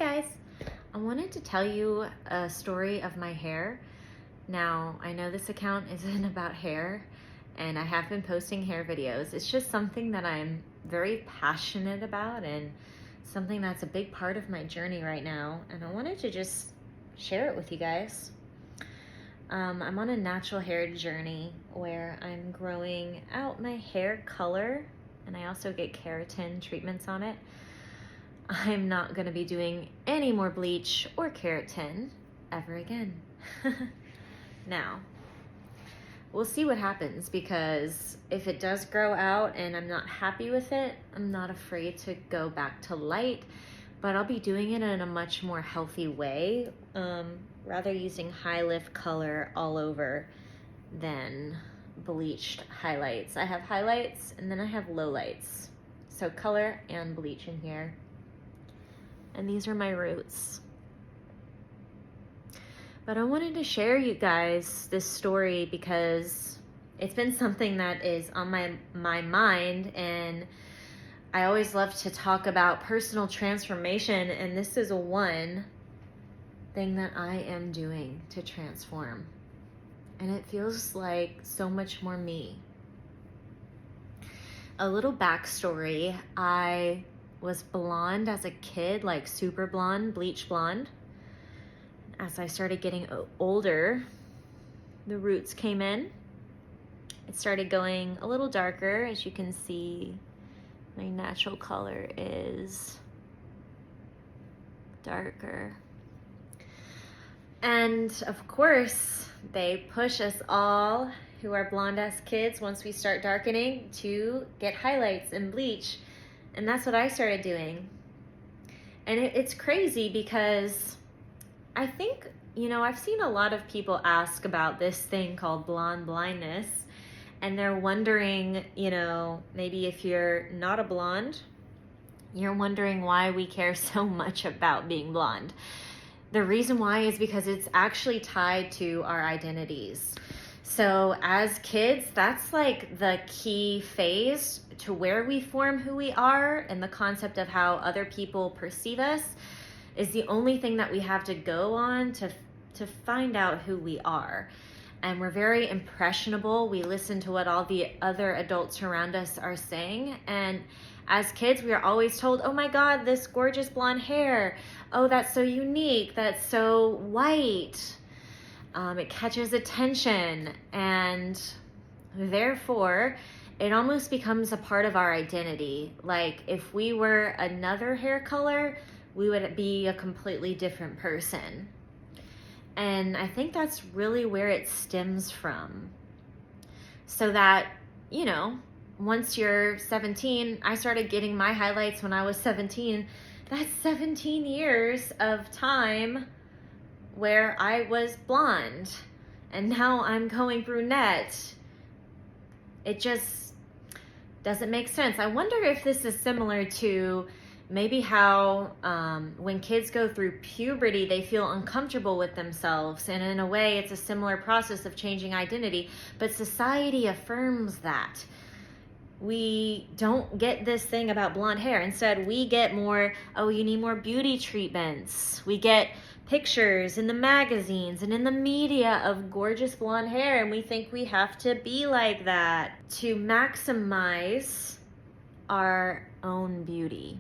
guys, I wanted to tell you a story of my hair. Now, I know this account isn't about hair, and I have been posting hair videos. It's just something that I'm very passionate about and something that's a big part of my journey right now, and I wanted to just share it with you guys. I'm on a natural hair journey where I'm growing out my hair color, and I also get keratin treatments on it. I'm not going to be doing any more bleach or keratin ever again. Now, we'll see what happens, because if it does grow out and I'm not happy with it, I'm not afraid to go back to light, but I'll be doing it in a much more healthy way, rather using high lift color all over than bleached highlights. I have highlights and then I have lowlights. So color and bleach in here. And these are my roots. But I wanted to share you guys this story because it's been something that is on my mind, and I always love to talk about personal transformation, and this is one thing that I am doing to transform. And it feels like so much more me. A little backstory, I was blonde as a kid, like super blonde, bleach blonde. As I started getting older, the roots came in. It started going a little darker. As you can see, my natural color is darker. And of course, they push us all who are blonde as kids, once we start darkening, to get highlights and bleach. And that's what I started doing. And it's crazy because I think, I've seen a lot of people ask about this thing called blonde blindness. And they're wondering, maybe if you're not a blonde, you're wondering why we care so much about being blonde. The reason why is because it's actually tied to our identities. So as kids, that's like the key phase to where we form who we are, and the concept of how other people perceive us is the only thing that we have to go on to find out who we are. And we're very impressionable. We listen to what all the other adults around us are saying. And as kids, we are always told, oh my God, this gorgeous blonde hair. Oh, that's so unique. That's so white. It catches attention. And therefore, it almost becomes a part of our identity. Like if we were another hair color, we would be a completely different person. And I think that's really where it stems from. So that, once you're 17, I started getting my highlights when I was 17. That's 17 years of time where I was blonde. And now I'm going brunette. It just doesn't make sense. I wonder if this is similar to maybe how when kids go through puberty, they feel uncomfortable with themselves. And in a way, it's a similar process of changing identity. But society affirms that. We don't get this thing about blonde hair. Instead, we get more, oh, you need more beauty treatments. We get pictures in the magazines and in the media of gorgeous blonde hair, and we think we have to be like that to maximize our own beauty.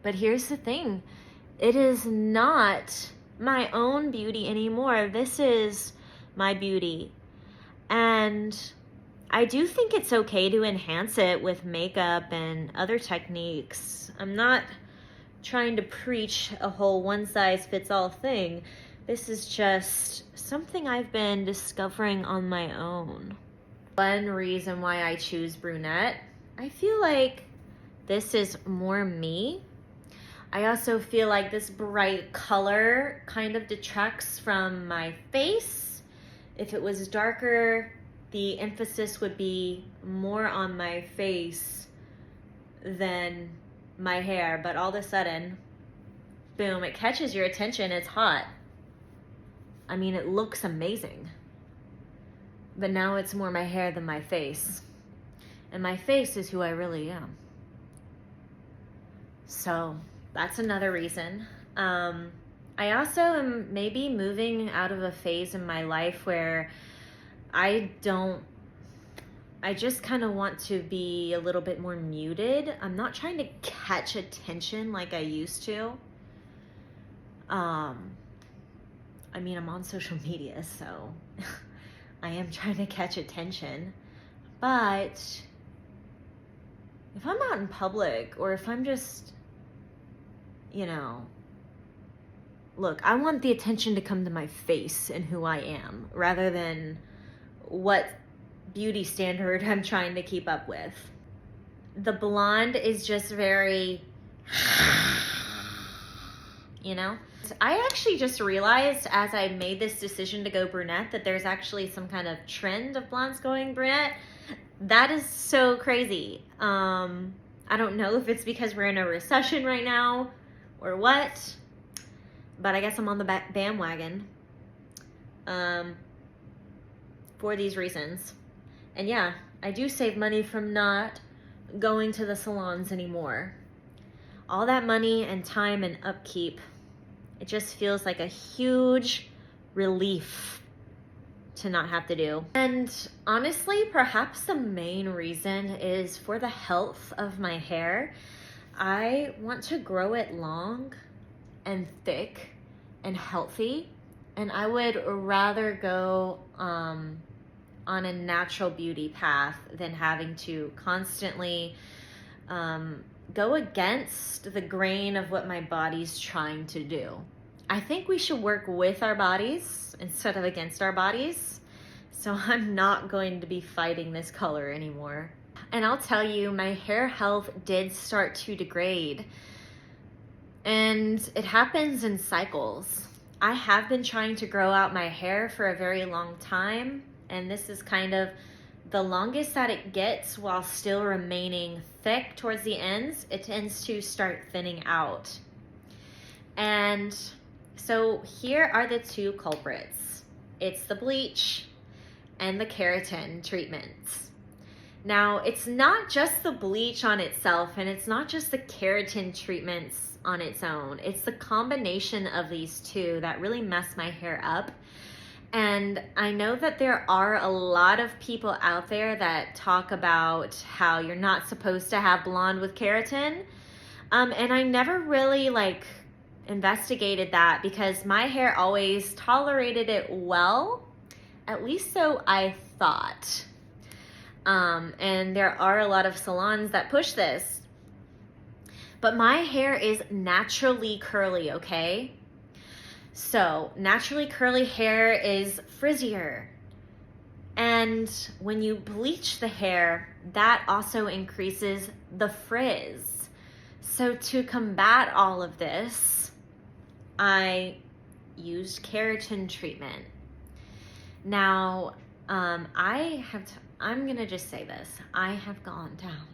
But here's the thing, it is not my own beauty anymore. This is my beauty. And I do think it's okay to enhance it with makeup and other techniques. I'm not trying to preach a whole one-size-fits-all thing. This is just something I've been discovering on my own. One reason why I choose brunette, I feel like this is more me. I also feel like this bright color kind of detracts from my face. If it was darker, the emphasis would be more on my face than my hair. But all of a sudden, boom, it catches your attention. It's hot. I mean, it looks amazing. But now it's more my hair than my face. And my face is who I really am. So that's another reason. I also am maybe moving out of a phase in my life where I just kind of want to be a little bit more muted. I'm not trying to catch attention like I used to. I mean, I'm on social media, so I am trying to catch attention. But if I'm out in public, or if I'm just, look, I want the attention to come to my face and who I am, rather than what beauty standard I'm trying to keep up with. The blonde is just very, I actually just realized as I made this decision to go brunette that there's actually some kind of trend of blondes going brunette. That is so crazy. I don't know if it's because we're in a recession right now or what, but I guess I'm on the bandwagon for these reasons. And yeah, I do save money from not going to the salons anymore. All that money and time and upkeep, it just feels like a huge relief to not have to do. And honestly, perhaps the main reason is for the health of my hair. I want to grow it long and thick and healthy, and I would rather go on a natural beauty path than having to constantly go against the grain of what my body's trying to do. I think we should work with our bodies instead of against our bodies. So I'm not going to be fighting this color anymore. And I'll tell you, my hair health did start to degrade. And it happens in cycles. I have been trying to grow out my hair for a very long time. And this is kind of the longest that it gets while still remaining thick towards the ends. It tends to start thinning out. And so here are the two culprits. It's the bleach and the keratin treatments. Now, it's not just the bleach on itself, and it's not just the keratin treatments on its own. It's the combination of these two that really mess my hair up. And I know that there are a lot of people out there that talk about how you're not supposed to have blonde with keratin. And I never really investigated that because my hair always tolerated it well, at least so I thought. And there are a lot of salons that push this. But my hair is naturally curly, okay? So naturally curly hair is frizzier. And when you bleach the hair, that also increases the frizz. So to combat all of this, I used keratin treatment. Now, I'm going to just say this. I have gone down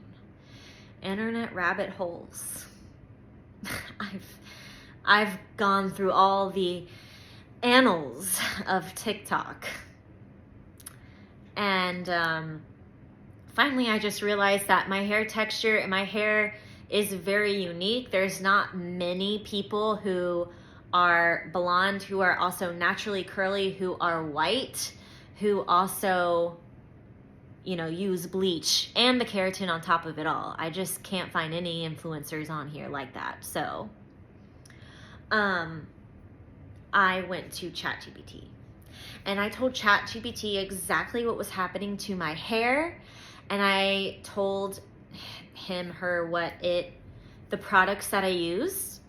internet rabbit holes. I've gone through all the annals of TikTok. And finally, I just realized that my hair texture and my hair is very unique. There's not many people who are blonde, who are also naturally curly, who are white, who also, use bleach and the keratin on top of it all. I just can't find any influencers on here like that. So I went to ChatGPT and I told ChatGPT exactly what was happening to my hair, and I told her the products that I use,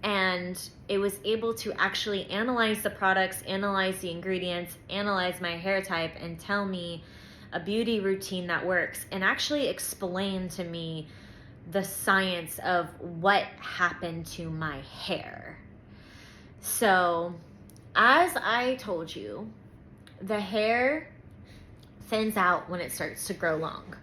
and it was able to actually analyze the products, analyze the ingredients, analyze my hair type, and tell me a beauty routine that works, and actually explain to me the science of what happened to my hair. So, as I told you, the hair thins out when it starts to grow long.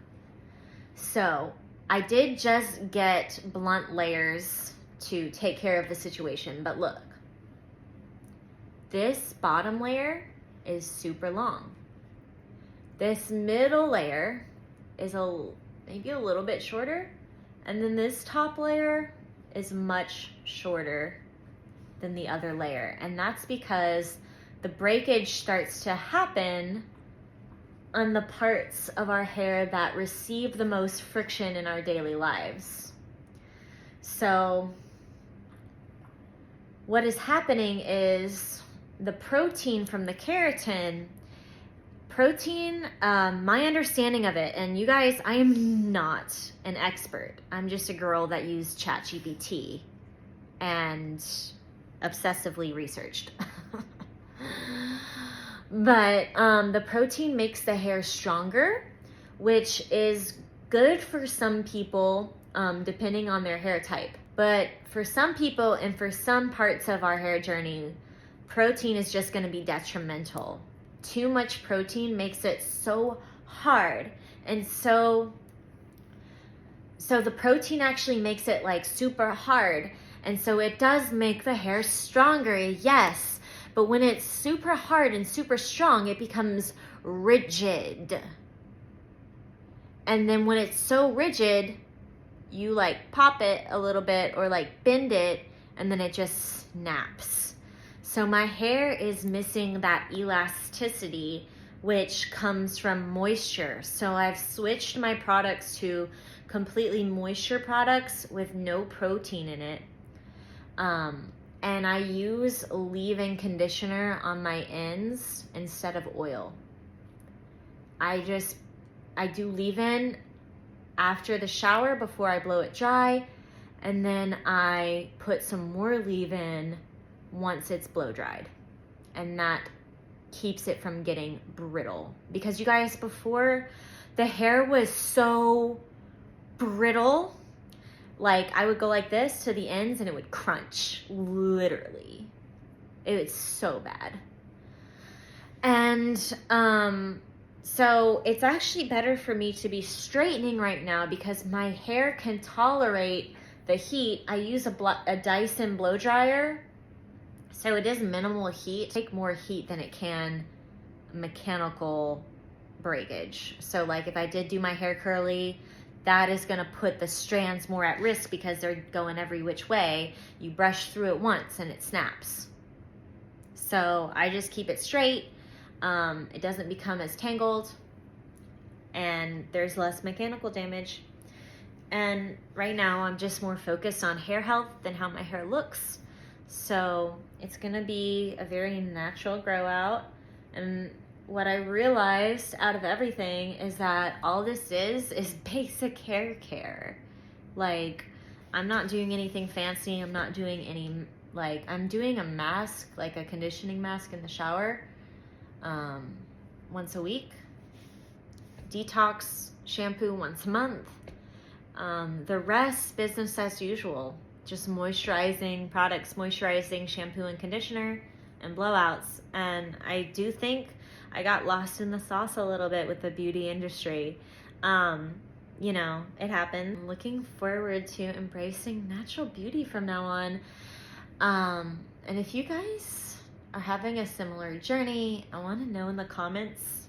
So, I did just get blunt layers to take care of the situation, but look, this bottom layer is super long. This middle layer is maybe a little bit shorter, and then this top layer is much shorter. than the other layer. And that's because the breakage starts to happen on the parts of our hair that receive the most friction in our daily lives. So what is happening is the protein from the keratin, my understanding of it, and you guys, I am not an expert. I'm just a girl that used ChatGPT and obsessively researched. But the protein makes the hair stronger, which is good for some people, depending on their hair type. But for some people and for some parts of our hair journey, protein is just going to be detrimental. Too much protein makes it so hard. And so the protein actually makes it like super hard. And so it does make the hair stronger, yes. But when it's super hard and super strong, it becomes rigid. And then when it's so rigid, you like pop it a little bit or like bend it, and then it just snaps. So my hair is missing that elasticity, which comes from moisture. So I've switched my products to completely moisture products with no protein in it. And I use leave-in conditioner on my ends instead of oil. I do leave-in after the shower before I blow it dry, and then I put some more leave-in once it's blow dried. And that keeps it from getting brittle. Because you guys, before, the hair was so brittle. Like, I would go like this to the ends and it would crunch, literally. It was so bad. And so it's actually better for me to be straightening right now because my hair can tolerate the heat. I use a Dyson blow dryer, so it is minimal heat. Take more heat than it can mechanical breakage. So like if I did do my hair curly, that is going to put the strands more at risk because they're going every which way. You brush through it once and it snaps. So I just keep it straight. It doesn't become as tangled, and there's less mechanical damage. And right now I'm just more focused on hair health than how my hair looks. So it's going to be a very natural grow out. And what I realized out of everything is that all this is basic hair care. Like, I'm not doing anything fancy. I'm not doing any, like, I'm doing a mask, like a conditioning mask in the shower, once a week. Detox shampoo once a month. The rest, business as usual. Just moisturizing products, moisturizing shampoo and conditioner, and blowouts. And I do think I got lost in the sauce a little bit with the beauty industry. You know, it happened. I'm looking forward to embracing natural beauty from now on. And if you guys are having a similar journey, I want to know in the comments.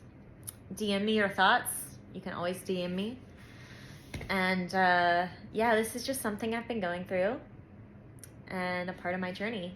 DM me your thoughts. You can always DM me. And yeah, this is just something I've been going through and a part of my journey.